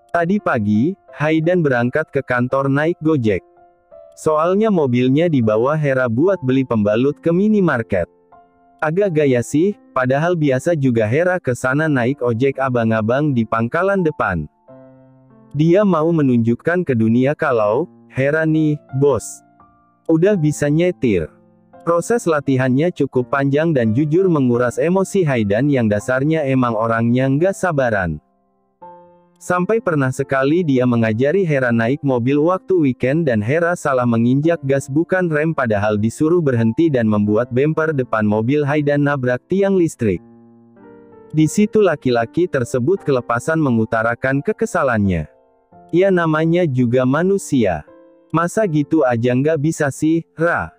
Tadi pagi, Haidan berangkat ke kantor naik Gojek. Soalnya mobilnya dibawa Hera buat beli pembalut ke minimarket. Agak gaya sih, padahal biasa juga Hera ke sana naik ojek abang-abang di pangkalan depan. Dia mau menunjukkan ke dunia kalau, Hera nih, bos, udah bisa nyetir. Proses latihannya cukup panjang dan jujur menguras emosi Haidan yang dasarnya emang orangnya nggak sabaran. Sampai pernah sekali dia mengajari Hera naik mobil waktu weekend dan Hera salah menginjak gas bukan rem padahal disuruh berhenti dan membuat bemper depan mobil Haidan nabrak tiang listrik. Di situ laki-laki tersebut kelepasan mengutarakan kekesalannya. Ya namanya juga manusia. Masa gitu aja nggak bisa sih, Ra?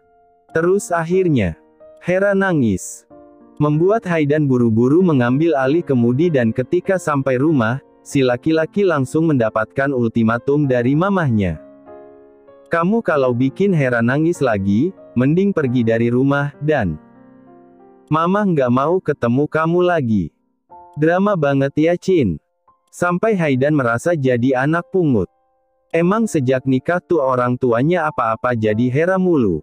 Terus akhirnya, Hera nangis. Membuat Haidan buru-buru mengambil alih kemudi dan ketika sampai rumah, si laki-laki langsung mendapatkan ultimatum dari mamahnya. Kamu kalau bikin Hera nangis lagi, mending pergi dari rumah, dan Mama nggak mau ketemu kamu lagi. Drama banget ya Cin. Sampai Haidan merasa jadi anak pungut. Emang sejak nikah tuh orang tuanya apa-apa jadi Hera mulu.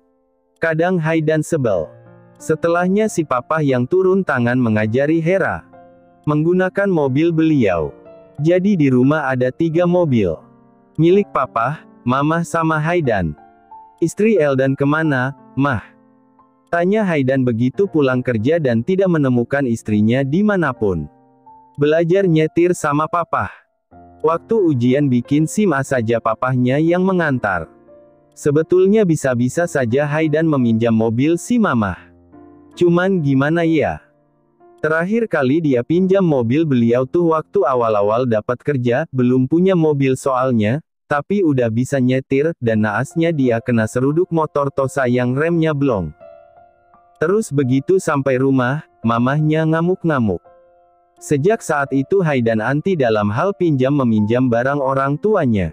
Kadang Haidan sebel. Setelahnya si papa yang turun tangan mengajari Hera menggunakan mobil beliau. Jadi di rumah ada 3 mobil. Milik papa, mama sama Haidan. Istri Eldan kemana, Mah? Tanya Haidan begitu pulang kerja dan tidak menemukan istrinya dimanapun. Belajar nyetir sama papa. Waktu ujian bikin SIM A saja papahnya yang mengantar. Sebetulnya bisa-bisa saja Haidan meminjam mobil si mamah. Cuman gimana ya? Terakhir kali dia pinjam mobil beliau tuh waktu awal-awal dapat kerja, belum punya mobil soalnya, tapi udah bisa nyetir, dan naasnya dia kena seruduk motor Tosa yang remnya blong. Terus begitu sampai rumah, mamahnya ngamuk-ngamuk. Sejak saat itu Haidan anti dalam hal pinjam-meminjam barang orang tuanya.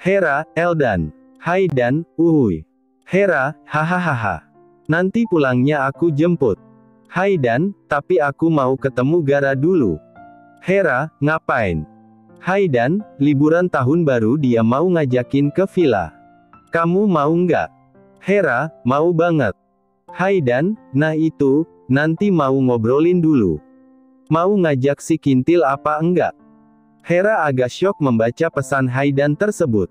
Hera, Eldan, Haidan, uhuy. Hera, hahaha. Nanti pulangnya aku jemput. Haidan, tapi aku mau ketemu Gara dulu. Hera, ngapain? Haidan, liburan tahun baru dia mau ngajakin ke villa. Kamu mau nggak? Hera, mau banget. Haidan, nah itu, nanti mau ngobrolin dulu. Mau ngajak si Kintil apa enggak? Hera agak syok membaca pesan Haidan tersebut.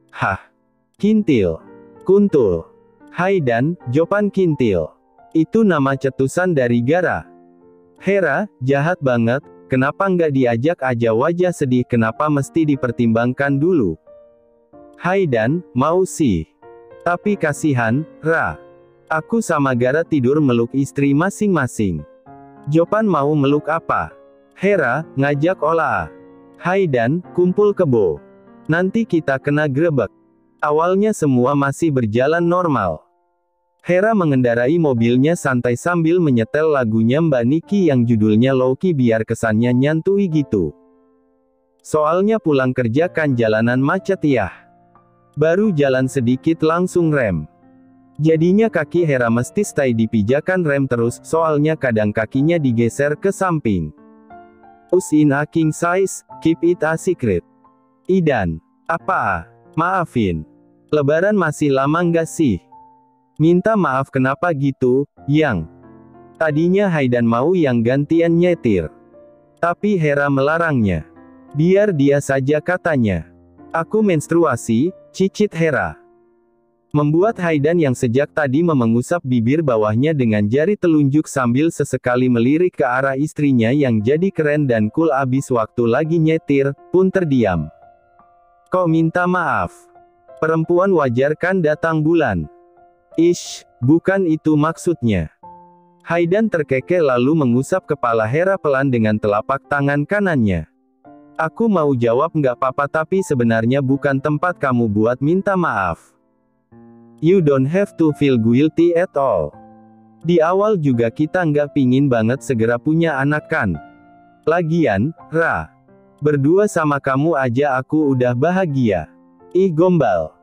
Hah? Kintil? Kuntul? Haidan, Jopan Kintil. Itu nama cetusan dari Gara. Hera, jahat banget, kenapa nggak diajak aja wajah sedih kenapa mesti dipertimbangkan dulu? Haidan, mau sih. Tapi kasihan, Ra. Aku sama Gara tidur meluk istri masing-masing. Jopan mau meluk apa? Hera, ngajak olah. Haidan, kumpul kebo. Nanti kita kena grebek. Awalnya semua masih berjalan normal. Hera mengendarai mobilnya santai sambil menyetel lagunya Mbak Niki yang judulnya Loki biar kesannya nyantui gitu. Soalnya pulang kerja kan jalanan macet ya. Baru jalan sedikit langsung rem. Jadinya kaki Hera mesti stay dipijakan rem terus, soalnya kadang kakinya digeser ke samping. Us in a king size, keep it a secret. Idan. Apa? Maafin. Lebaran masih lama nggak sih? Minta maaf kenapa gitu, Yang? Tadinya Haidan mau yang gantian nyetir. Tapi Hera melarangnya. Biar dia saja katanya. Aku menstruasi, cicit Hera. Membuat Haidan yang sejak tadi mengusap bibir bawahnya dengan jari telunjuk sambil sesekali melirik ke arah istrinya yang jadi keren dan cool abis waktu lagi nyetir, pun terdiam. Kok minta maaf? Perempuan wajar kan datang bulan? Ish, bukan itu maksudnya. Haidan terkekeh lalu mengusap kepala Hera pelan dengan telapak tangan kanannya. Aku mau jawab nggak apa-apa tapi sebenarnya bukan tempat kamu buat minta maaf. You don't have to feel guilty at all. Di awal juga kita nggak pingin banget segera punya anak kan. Lagian, Ra. Berdua sama kamu aja aku udah bahagia. Ih gombal.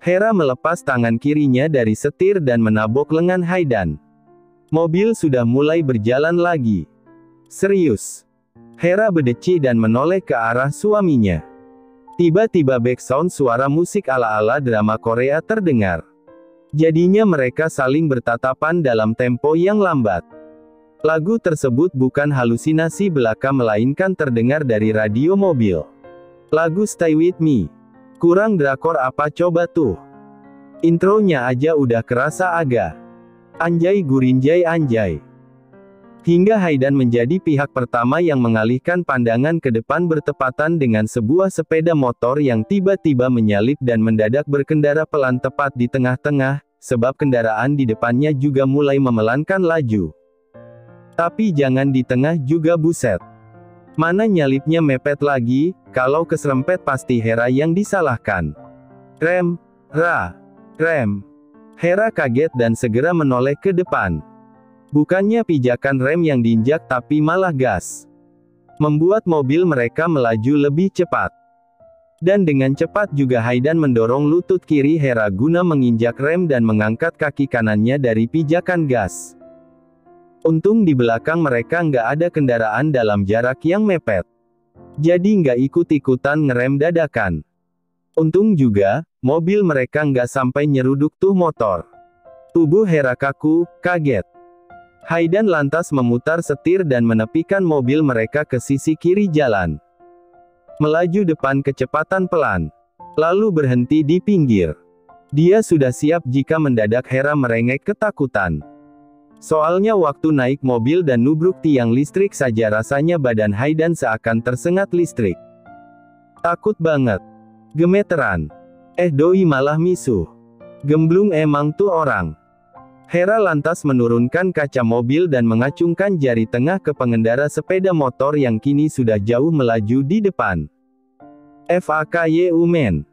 Hera melepas tangan kirinya dari setir dan menabok lengan Haidan. Mobil sudah mulai berjalan lagi. Serius. Hera berdeci dan menoleh ke arah suaminya. Tiba-tiba background suara musik ala-ala drama Korea terdengar. Jadinya mereka saling bertatapan dalam tempo yang lambat. Lagu tersebut bukan halusinasi belaka melainkan terdengar dari radio mobil. Lagu Stay With Me. Kurang drakor apa coba tuh? Intronya aja udah kerasa agak anjay gurinjay anjay. Hingga Haydan menjadi pihak pertama yang mengalihkan pandangan ke depan bertepatan dengan sebuah sepeda motor yang tiba-tiba menyalip dan mendadak berkendara pelan tepat di tengah-tengah, sebab kendaraan di depannya juga mulai memelankan laju. Tapi jangan di tengah juga buset. Mana nyalipnya mepet lagi, kalau keserempet pasti Hera yang disalahkan. Rem. Hera kaget dan segera menoleh ke depan. Bukannya pijakan rem yang diinjak tapi malah gas. Membuat mobil mereka melaju lebih cepat. Dan dengan cepat juga Haydan mendorong lutut kiri Hera guna menginjak rem dan mengangkat kaki kanannya dari pijakan gas. Untung di belakang mereka nggak ada kendaraan dalam jarak yang mepet. Jadi nggak ikut-ikutan ngerem dadakan. Untung juga, mobil mereka nggak sampai nyeruduk tuh motor. Tubuh Hera kaku, kaget. Haydan lantas memutar setir dan menepikan mobil mereka ke sisi kiri jalan. Melaju depan kecepatan pelan. Lalu berhenti di pinggir. Dia sudah siap jika mendadak Hera merengek ketakutan. Soalnya waktu naik mobil dan nubruk tiang listrik saja rasanya badan Haydan seakan tersengat listrik. Takut banget. Gemeteran. Doi malah misuh. Gemblung emang tuh orang. Hera lantas menurunkan kaca mobil dan mengacungkan jari tengah ke pengendara sepeda motor yang kini sudah jauh melaju di depan. FAKYU men.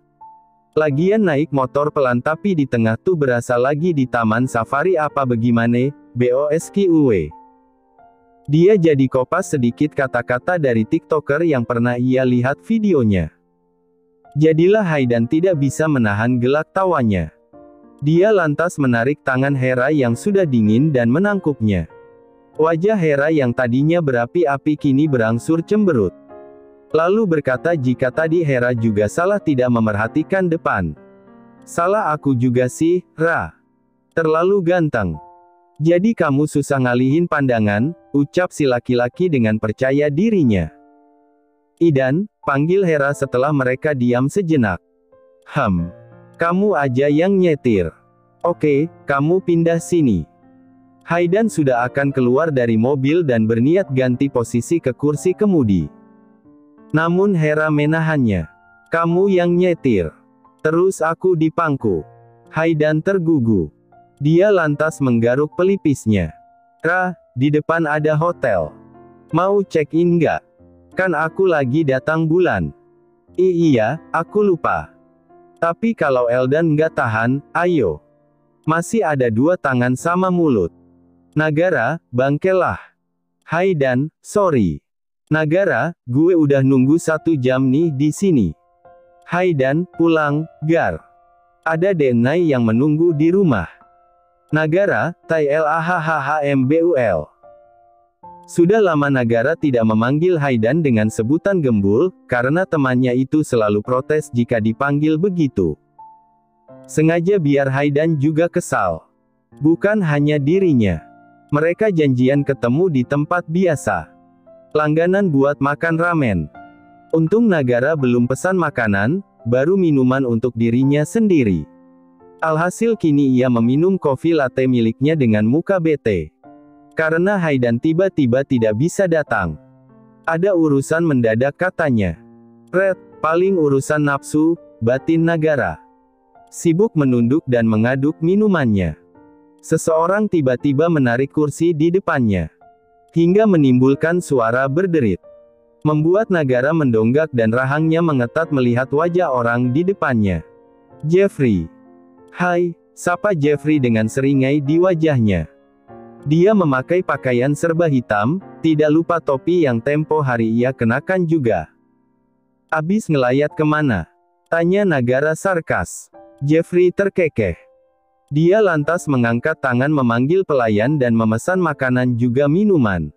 Lagian naik motor pelan tapi di tengah tuh berasa lagi di taman safari apa begimana, BOSQW. Dia jadi kopas sedikit kata-kata dari TikToker yang pernah ia lihat videonya. Jadilah Haydan tidak bisa menahan gelak tawanya. Dia lantas menarik tangan Hera yang sudah dingin dan menangkupnya. Wajah Hera yang tadinya berapi-api kini berangsur cemberut. Lalu berkata jika tadi Hera juga salah tidak memerhatikan depan. Salah aku juga sih, Ra. Terlalu ganteng. Jadi kamu susah ngalihin pandangan, ucap si laki-laki dengan percaya dirinya. Idan, panggil Hera setelah mereka diam sejenak. Kamu aja yang nyetir. Oke, kamu pindah sini. Haydan sudah akan keluar dari mobil dan berniat ganti posisi ke kursi kemudi. Namun Hera menahannya. Kamu yang nyetir. Terus aku di pangku. Haydan tergugu. Dia lantas menggaruk pelipisnya. Ra, di depan ada hotel. Mau check-in nggak? Kan aku lagi datang bulan. Iya, aku lupa. Tapi kalau Eldan nggak tahan, ayo. Masih ada 2 tangan sama mulut. Nagara, bangkelah. Haydan, sorry. Nagara, gue udah nunggu 1 jam nih di sini. Haydan, pulang, Gar. Ada Denai yang menunggu di rumah. Nagara, TLAHHHMBUL. Sudah lama Nagara tidak memanggil Haydan dengan sebutan gembul, karena temannya itu selalu protes jika dipanggil begitu. Sengaja biar Haydan juga kesal. Bukan hanya dirinya. Mereka janjian ketemu di tempat biasa. Langganan buat makan ramen. Untung Nagara belum pesan makanan, baru minuman untuk dirinya sendiri. Alhasil kini ia meminum kopi latte miliknya dengan muka bete. Karena Haydan tiba-tiba tidak bisa datang. Ada urusan mendadak katanya. Red, paling urusan nafsu, batin Nagara. Sibuk menunduk dan mengaduk minumannya. Seseorang tiba-tiba menarik kursi di depannya. Hingga menimbulkan suara berderit. Membuat Nagara mendonggak dan rahangnya mengetat melihat wajah orang di depannya. Jeffrey. Hai, sapa Jeffrey dengan seringai di wajahnya. Dia memakai pakaian serba hitam, tidak lupa topi yang tempo hari ia kenakan juga. Abis ngelayat kemana? Tanya Nagara sarkas. Jeffrey terkekeh. Dia lantas mengangkat tangan memanggil pelayan dan memesan makanan juga minuman.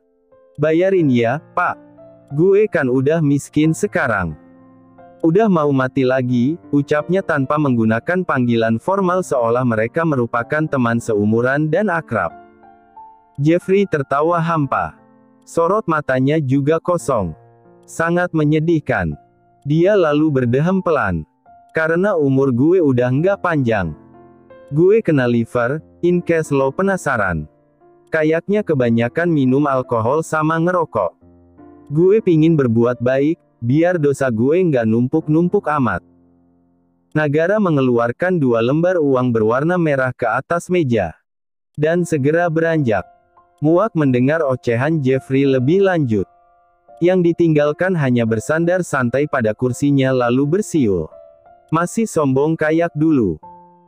Bayarin ya, Pak. Gue kan udah miskin sekarang. Udah mau mati lagi, ucapnya tanpa menggunakan panggilan formal seolah mereka merupakan teman seumuran dan akrab. Jeffrey tertawa hampa. Sorot matanya juga kosong. Sangat menyedihkan. Dia lalu berdehem pelan. Karena umur gue udah nggak panjang. Gue kena liver, in case lo penasaran. Kayaknya kebanyakan minum alkohol sama ngerokok. Gue pingin berbuat baik, biar dosa gue nggak numpuk-numpuk amat. Nagara mengeluarkan 2 lembar uang berwarna merah ke atas meja. Dan segera beranjak. Muak mendengar ocehan Jeffrey lebih lanjut. Yang ditinggalkan hanya bersandar santai pada kursinya lalu bersiul. Masih sombong kayak dulu.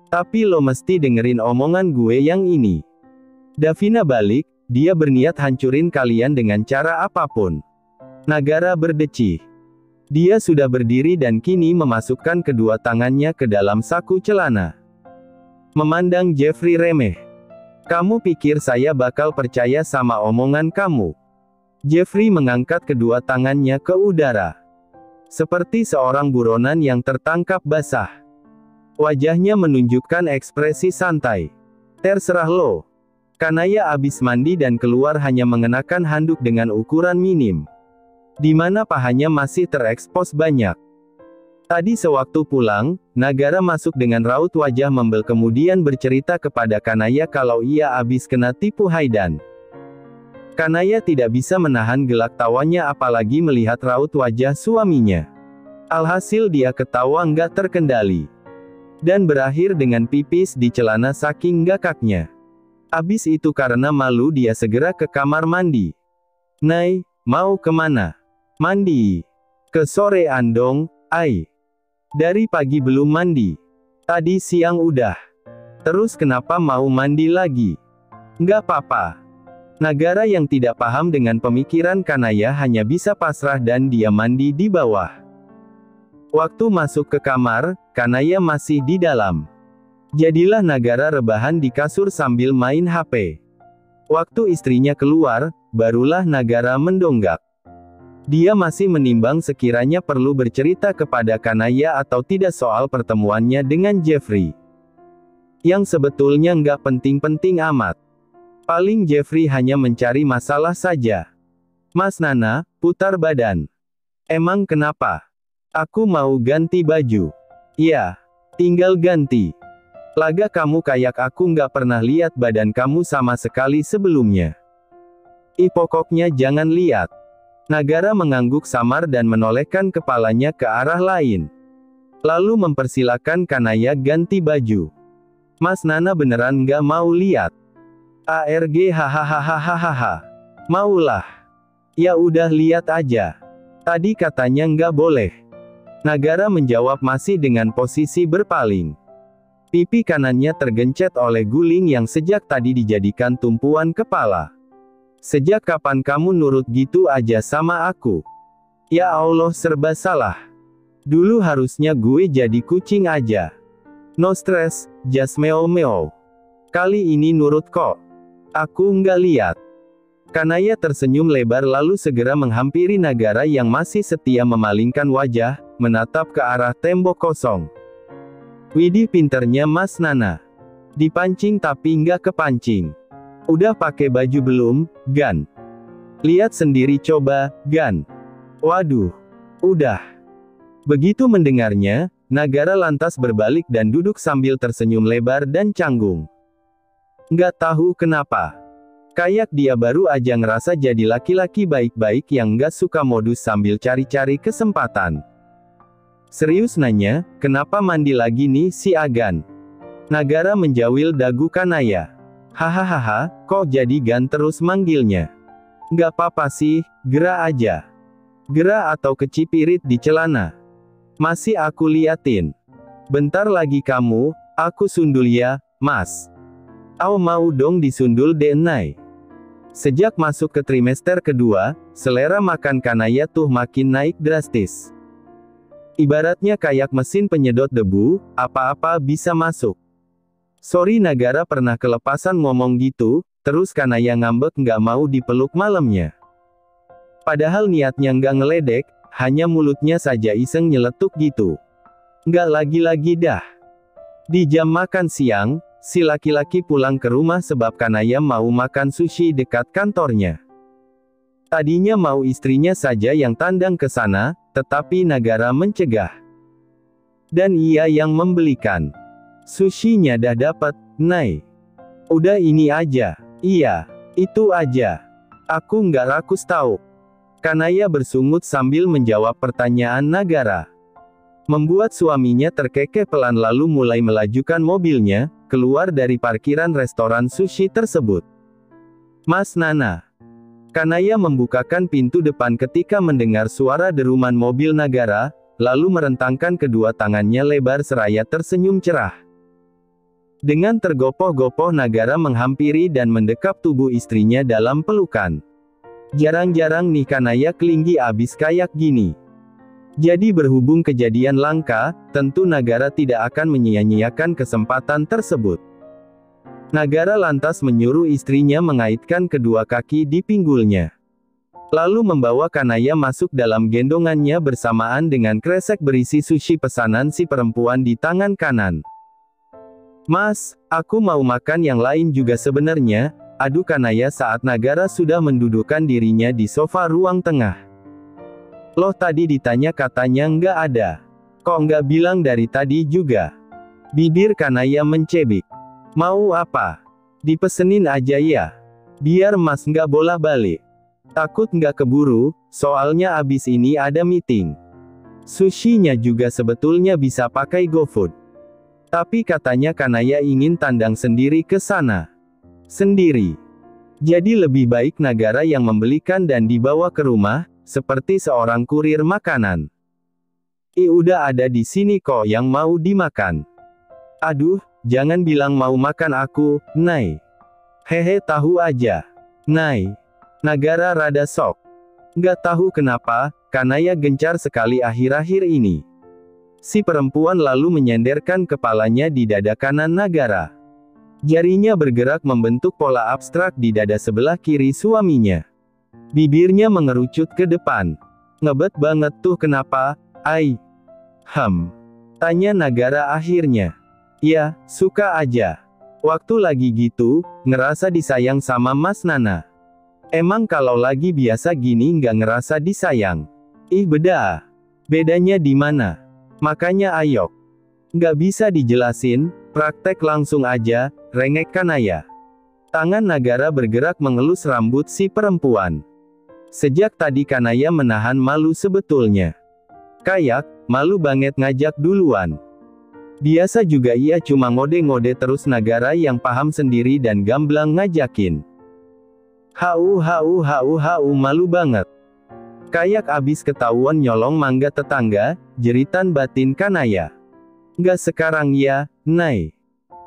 Tapi lo mesti dengerin omongan gue yang ini. Davina balik, dia berniat hancurin kalian dengan cara apapun. Nagara berdecih. Dia sudah berdiri dan kini memasukkan kedua tangannya ke dalam saku celana. Memandang Jeffrey remeh. Kamu pikir saya bakal percaya sama omongan kamu? Jeffrey mengangkat kedua tangannya ke udara. Seperti seorang buronan yang tertangkap basah. Wajahnya menunjukkan ekspresi santai. Terserah lo. Kanaya abis mandi dan keluar hanya mengenakan handuk dengan ukuran minim. Di mana pahanya masih terekspos banyak. Tadi sewaktu pulang, Nagara masuk dengan raut wajah membel kemudian bercerita kepada Kanaya kalau ia abis kena tipu Haidan. Kanaya tidak bisa menahan gelak tawanya apalagi melihat raut wajah suaminya. Alhasil dia ketawa nggak terkendali. Dan berakhir dengan pipis di celana saking ngakaknya. Abis itu karena malu dia segera ke kamar mandi. Nay, mau kemana? Mandi. Ke sorean dong, ai. Dari pagi belum mandi. Tadi siang udah. Terus kenapa mau mandi lagi? Nggak apa-apa. Nagara yang tidak paham dengan pemikiran Kanaya hanya bisa pasrah dan dia mandi di bawah. Waktu masuk ke kamar, Kanaya masih di dalam. Jadilah Nagara rebahan di kasur sambil main HP. Waktu istrinya keluar, barulah Nagara mendonggak. Dia masih menimbang sekiranya perlu bercerita kepada Kanaya atau tidak soal pertemuannya dengan Jeffrey. Yang sebetulnya nggak penting-penting amat. Paling Jeffrey hanya mencari masalah saja. Mas Nana, putar badan. Emang kenapa? Aku mau ganti baju. Ya, tinggal ganti. Laga kamu kayak aku nggak pernah lihat badan kamu sama sekali sebelumnya. Pokoknya jangan lihat. Nagara mengangguk samar dan menolehkan kepalanya ke arah lain. Lalu mempersilakan Kanaya ganti baju. Mas Nana beneran nggak mau lihat. ARG hahaha. Maulah. Ya udah lihat aja. Tadi katanya nggak boleh. Nagara menjawab masih dengan posisi berpaling. Pipi kanannya tergencet oleh guling yang sejak tadi dijadikan tumpuan kepala. Sejak kapan kamu nurut gitu aja sama aku? Ya Allah serba salah. Dulu harusnya gue jadi kucing aja. No stress, just meow. Kali ini nurut kok. Aku nggak lihat. Kanaya tersenyum lebar lalu segera menghampiri Nagara yang masih setia memalingkan wajah, menatap ke arah tembok kosong. Widih pinternya Mas Nana. Dipancing tapi nggak kepancing. Udah pakai baju belum, Gan? Lihat sendiri coba, Gan. Waduh. Udah. Begitu mendengarnya, Nagara lantas berbalik dan duduk sambil tersenyum lebar dan canggung. Nggak tahu kenapa. Kayak dia baru aja ngerasa jadi laki-laki baik-baik yang nggak suka modus sambil cari-cari kesempatan. Serius nanya, kenapa mandi lagi nih si Agan? Nagara menjawil dagu Kanaya. Hahaha, kok jadi Gan terus manggilnya? Nggak apa-apa sih, Gera aja. Gera atau kecipirit di celana. Masih aku liatin. Bentar lagi kamu, aku sundul ya, Mas. Au mau dong disundul denai. Sejak masuk ke trimester kedua, selera makan Kanaya tuh makin naik drastis. Ibaratnya kayak mesin penyedot debu, apa-apa bisa masuk. Sorry Nagara pernah kelepasan ngomong gitu, terus Kanaya ngambek nggak mau dipeluk malamnya. Padahal niatnya nggak ngeledek, hanya mulutnya saja iseng nyeletuk gitu. Nggak lagi-lagi dah. Di jam makan siang, si laki-laki pulang ke rumah sebab Kanaya mau makan sushi dekat kantornya. Tadinya mau istrinya saja yang tandang ke sana, tetapi Nagara mencegah. Dan ia yang membelikan. Sushinya dah dapat, Nay. Udah ini aja. Iya, itu aja. Aku nggak rakus tahu. Kanaya bersungut sambil menjawab pertanyaan Nagara. Membuat suaminya terkekeh pelan lalu mulai melajukan mobilnya, keluar dari parkiran restoran sushi tersebut. Mas Nana. Kanaya membukakan pintu depan ketika mendengar suara deruman mobil Nagara, lalu merentangkan kedua tangannya lebar seraya tersenyum cerah. Dengan tergopoh-gopoh Nagara menghampiri dan mendekap tubuh istrinya dalam pelukan. Jarang-jarang nih Kanaya kelinggi abis kayak gini. Jadi berhubung kejadian langka, tentu Nagara tidak akan menyia-nyiakan kesempatan tersebut. Nagara lantas menyuruh istrinya mengaitkan kedua kaki di pinggulnya. Lalu membawa Kanaya masuk dalam gendongannya bersamaan dengan kresek berisi sushi pesanan si perempuan di tangan kanan. Mas, aku mau makan yang lain juga sebenarnya, adu Kanaya saat Nagara sudah mendudukkan dirinya di sofa ruang tengah. Loh tadi ditanya katanya nggak ada. Kok nggak bilang dari tadi juga? Bibir Kanaya mencebik. Mau apa? Dipesenin aja ya. Biar mas nggak bolak-balik. Takut nggak keburu, soalnya abis ini ada meeting. Sushinya juga sebetulnya bisa pakai GoFood. Tapi katanya Kanaya ingin tandang sendiri ke sana. Sendiri. Jadi lebih baik Nagara yang membelikan dan dibawa ke rumah, seperti seorang kurir makanan. Udah ada di sini kok yang mau dimakan. Aduh, jangan bilang mau makan aku, Nay. Hehe tahu aja. Nay. Nagara rada sok. Nggak tahu kenapa, Kanaya gencar sekali akhir-akhir ini. Si perempuan lalu menyenderkan kepalanya di dada kanan Nagara. Jarinya bergerak membentuk pola abstrak di dada sebelah kiri suaminya. Bibirnya mengerucut ke depan. Ngebet banget tuh kenapa, Ai? Tanya Nagara akhirnya. Ya, suka aja. Waktu lagi gitu, ngerasa disayang sama Mas Nana. Emang kalau lagi biasa gini nggak ngerasa disayang? Beda. Bedanya di mana? Makanya ayok. Nggak bisa dijelasin, praktek langsung aja, rengek Kanaya. Tangan Nagara bergerak mengelus rambut si perempuan. Sejak tadi Kanaya menahan malu sebetulnya. Kayak, malu banget ngajak duluan. Biasa juga ia cuma ngode-ngode terus Nagara yang paham sendiri dan gamblang ngajakin. Hau malu banget. Kayak abis ketahuan nyolong mangga tetangga, jeritan batin Kanaya. Nggak sekarang ya, Nay.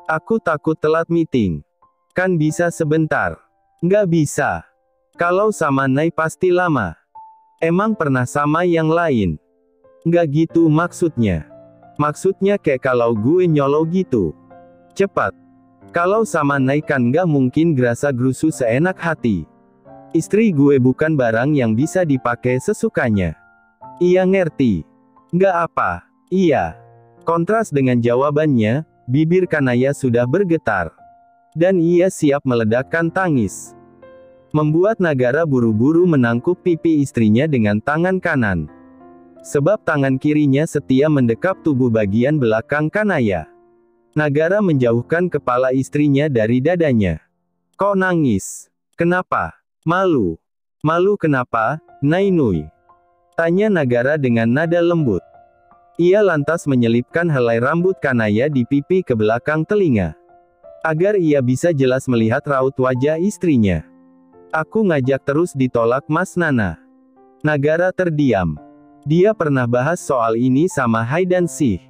Aku takut telat meeting. Kan bisa sebentar. Nggak bisa. Kalau sama Nay pasti lama. Emang pernah sama yang lain? Nggak gitu maksudnya. Maksudnya kayak kalau gue nyolong gitu. Cepat. Kalau sama Nay kan nggak mungkin gerasa gerusu seenak hati. Istri gue bukan barang yang bisa dipakai sesukanya. Iya ngerti. Nggak apa. Iya. Kontras dengan jawabannya, bibir Kanaya sudah bergetar. Dan ia siap meledakkan tangis. Membuat Nagara buru-buru menangkup pipi istrinya dengan tangan kanan. Sebab tangan kirinya setia mendekap tubuh bagian belakang Kanaya. Nagara menjauhkan kepala istrinya dari dadanya. Kok nangis? Kenapa? Malu. Malu kenapa, Nay Nui? Tanya Nagara dengan nada lembut. Ia lantas menyelipkan helai rambut Kanaya di pipi ke belakang telinga. Agar ia bisa jelas melihat raut wajah istrinya. Aku ngajak terus ditolak Mas Nana. Nagara terdiam. Dia pernah bahas soal ini sama Haidan sih.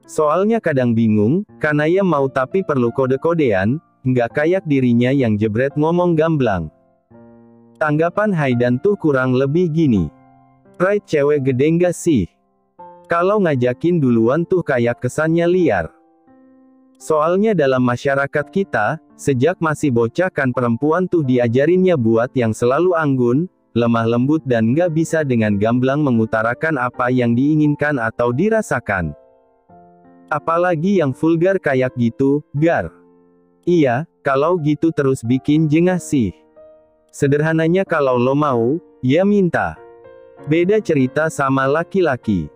Soalnya kadang bingung, Kanaya mau tapi perlu kode-kodean, nggak kayak dirinya yang jebret ngomong gamblang. Tanggapan Haidan tuh kurang lebih gini. Pride cewek gede nggak sih? Kalau ngajakin duluan tuh kayak kesannya liar. Soalnya dalam masyarakat kita, sejak masih bocah kan perempuan tuh diajarinnya buat yang selalu anggun, lemah lembut dan nggak bisa dengan gamblang mengutarakan apa yang diinginkan atau dirasakan. Apalagi yang vulgar kayak gitu, Gar. Iya, kalau gitu terus bikin jengah sih. Sederhananya kalau lo mau, ya minta. Beda cerita sama laki-laki.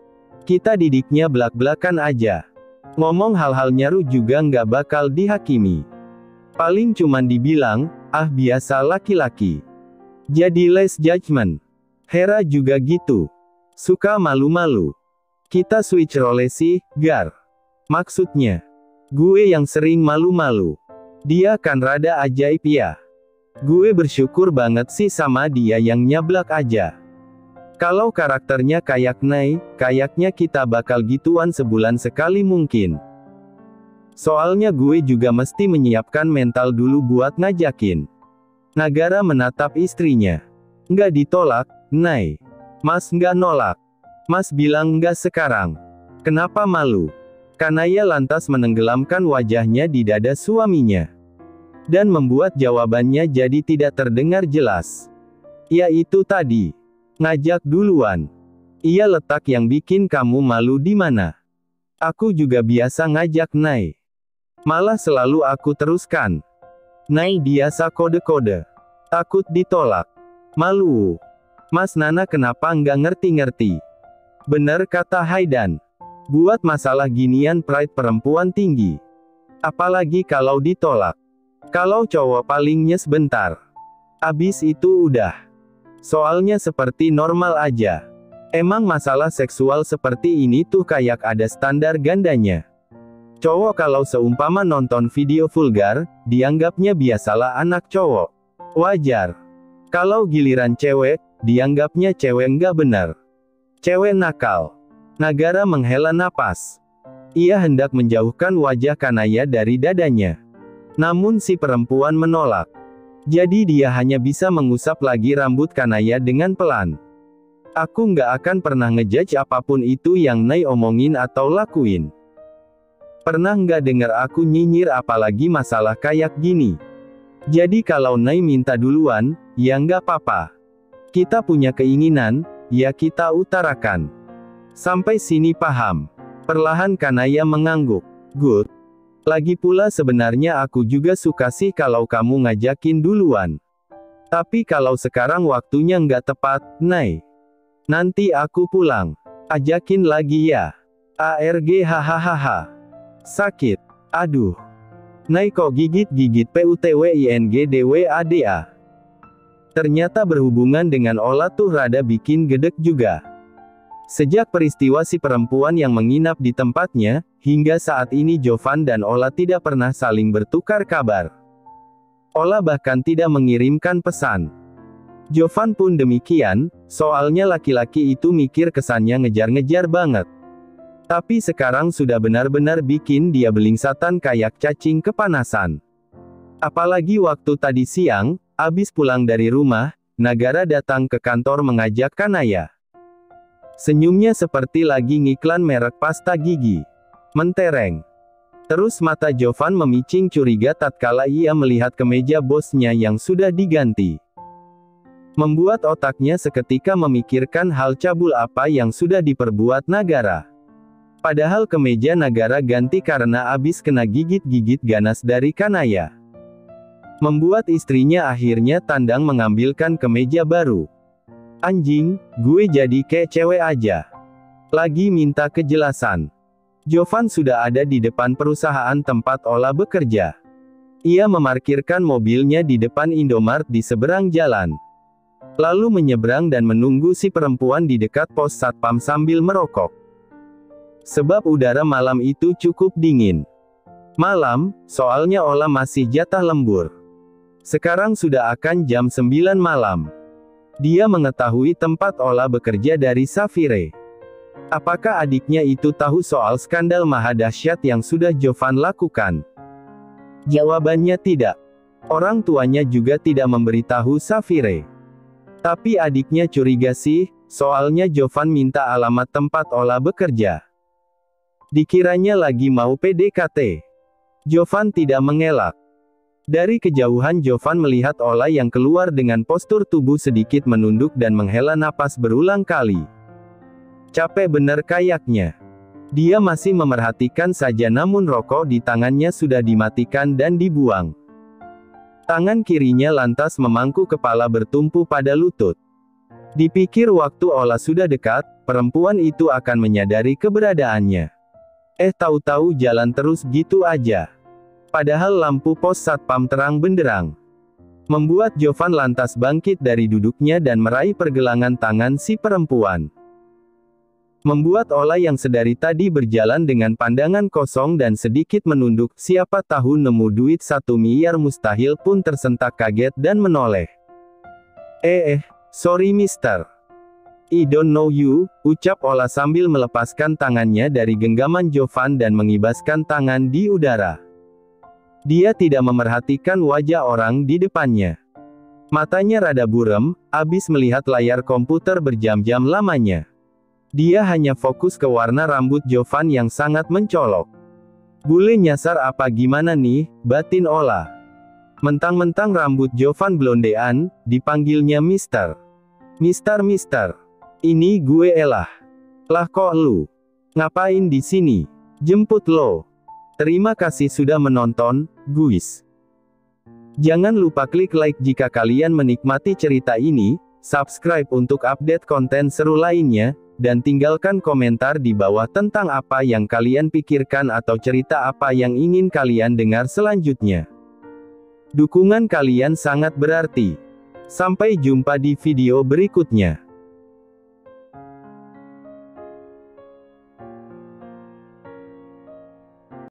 Kita didiknya belak-belakan aja. Ngomong hal-hal nyaru juga nggak bakal dihakimi. Paling cuman dibilang, ah biasa laki-laki. Jadi less judgment. Hera juga gitu. Suka malu-malu. Kita switch role sih, Gar. Maksudnya, gue yang sering malu-malu. Dia kan rada ajaib ya. Gue bersyukur banget sih sama dia yang nyablak aja. Kalau karakternya kayak Nay, kayaknya kita bakal gituan sebulan sekali mungkin. Soalnya gue juga mesti menyiapkan mental dulu buat ngajakin. Nagara menatap istrinya. Nggak ditolak, Nay. Mas nggak nolak. Mas bilang nggak sekarang. Kenapa malu? Kanaya lantas menenggelamkan wajahnya di dada suaminya. Dan membuat jawabannya jadi tidak terdengar jelas. Ya itu tadi. Ngajak duluan. Iya letak yang bikin kamu malu di mana? Aku juga biasa ngajak Nay. Malah selalu aku teruskan. Nay biasa kode-kode. Takut ditolak. Malu. Mas Nana kenapa nggak ngerti-ngerti? Bener kata Haidan. Buat masalah ginian pride perempuan tinggi. Apalagi kalau ditolak. Kalau cowok paling nyes bentar. Abis itu udah. Soalnya seperti normal aja. Emang masalah seksual seperti ini tuh kayak ada standar gandanya. Cowok kalau seumpama nonton video vulgar, dianggapnya biasalah anak cowok. Wajar. Kalau giliran cewek, dianggapnya cewek nggak benar. Cewek nakal. Nagara menghela napas. Ia hendak menjauhkan wajah Kanaya dari dadanya. Namun si perempuan menolak. Jadi dia hanya bisa mengusap lagi rambut Kanaya dengan pelan. Aku nggak akan pernah ngejudge apapun itu yang Nay omongin atau lakuin. Pernah nggak dengar aku nyinyir apalagi masalah kayak gini? Jadi kalau Nay minta duluan, ya nggak apa-apa. Kita punya keinginan, ya kita utarakan. Sampai sini paham? Perlahan Kanaya mengangguk. Good. Lagi pula sebenarnya aku juga suka sih kalau kamu ngajakin duluan. Tapi kalau sekarang waktunya nggak tepat, Nay. Nanti aku pulang. Ajakin lagi ya. ARG hahaha. Sakit. Aduh. Nay kok gigit-gigit PUTWINGDWADA. Ternyata berhubungan dengan Ola tuh rada bikin gedek juga. Sejak peristiwa si perempuan yang menginap di tempatnya, hingga saat ini Jovan dan Ola tidak pernah saling bertukar kabar. Ola bahkan tidak mengirimkan pesan. Jovan pun demikian, soalnya laki-laki itu mikir kesannya ngejar-ngejar banget. Tapi sekarang sudah benar-benar bikin dia belingsatan kayak cacing kepanasan. Apalagi waktu tadi siang, abis pulang dari rumah, Nagara datang ke kantor mengajak Kanaya. Senyumnya seperti lagi ngiklan merek pasta gigi. Mentereng. Terus mata Jovan memicing curiga tatkala ia melihat kemeja bosnya yang sudah diganti. Membuat otaknya seketika memikirkan hal cabul apa yang sudah diperbuat Nagara. Padahal kemeja Nagara ganti karena abis kena gigit-gigit ganas dari Kanaya. Membuat istrinya akhirnya tandang mengambilkan kemeja baru. Anjing, gue jadi kayak cewek aja. Lagi minta kejelasan. Jovan sudah ada di depan perusahaan tempat Ola bekerja. Ia memarkirkan mobilnya di depan Indomart di seberang jalan. Lalu menyeberang dan menunggu si perempuan di dekat pos satpam sambil merokok. Sebab udara malam itu cukup dingin. Malam, soalnya Ola masih jatah lembur. Sekarang sudah akan jam 9 malam. Dia mengetahui tempat Ola bekerja dari Safire. Apakah adiknya itu tahu soal skandal maha dahsyat yang sudah Jovan lakukan? Jawabannya tidak. Orang tuanya juga tidak memberitahu Safire. Tapi adiknya curiga sih, soalnya Jovan minta alamat tempat Ola bekerja. Dikiranya lagi mau PDKT. Jovan tidak mengelak. Dari kejauhan Jovan melihat Ola yang keluar dengan postur tubuh sedikit menunduk dan menghela napas berulang kali. Capek bener kayaknya. Dia masih memerhatikan saja namun rokok di tangannya sudah dimatikan dan dibuang. Tangan kirinya lantas memangku kepala bertumpu pada lutut. Dipikir waktu Ola sudah dekat, perempuan itu akan menyadari keberadaannya. Tahu-tahu jalan terus gitu aja. Padahal lampu pos satpam terang benderang. Membuat Jovan lantas bangkit dari duduknya dan meraih pergelangan tangan si perempuan. Membuat Ola yang sedari tadi berjalan dengan pandangan kosong dan sedikit menunduk, siapa tahu nemu duit 1 miliar mustahil pun tersentak kaget dan menoleh. Sorry mister. I don't know you, ucap Ola sambil melepaskan tangannya dari genggaman Jovan dan mengibaskan tangan di udara. Dia tidak memerhatikan wajah orang di depannya. Matanya rada buram, abis melihat layar komputer berjam-jam lamanya. Dia hanya fokus ke warna rambut Jovan yang sangat mencolok. Bule nyasar apa gimana nih, batin Ola. Mentang-mentang rambut Jovan blondean, dipanggilnya mister. Mister. Ini gue Elah. Lah kok lu? Ngapain di sini? Jemput lo. Terima kasih sudah menonton, guys. Jangan lupa klik like jika kalian menikmati cerita ini, subscribe untuk update konten seru lainnya, dan tinggalkan komentar di bawah tentang apa yang kalian pikirkan atau cerita apa yang ingin kalian dengar selanjutnya. Dukungan kalian sangat berarti. Sampai jumpa di video berikutnya.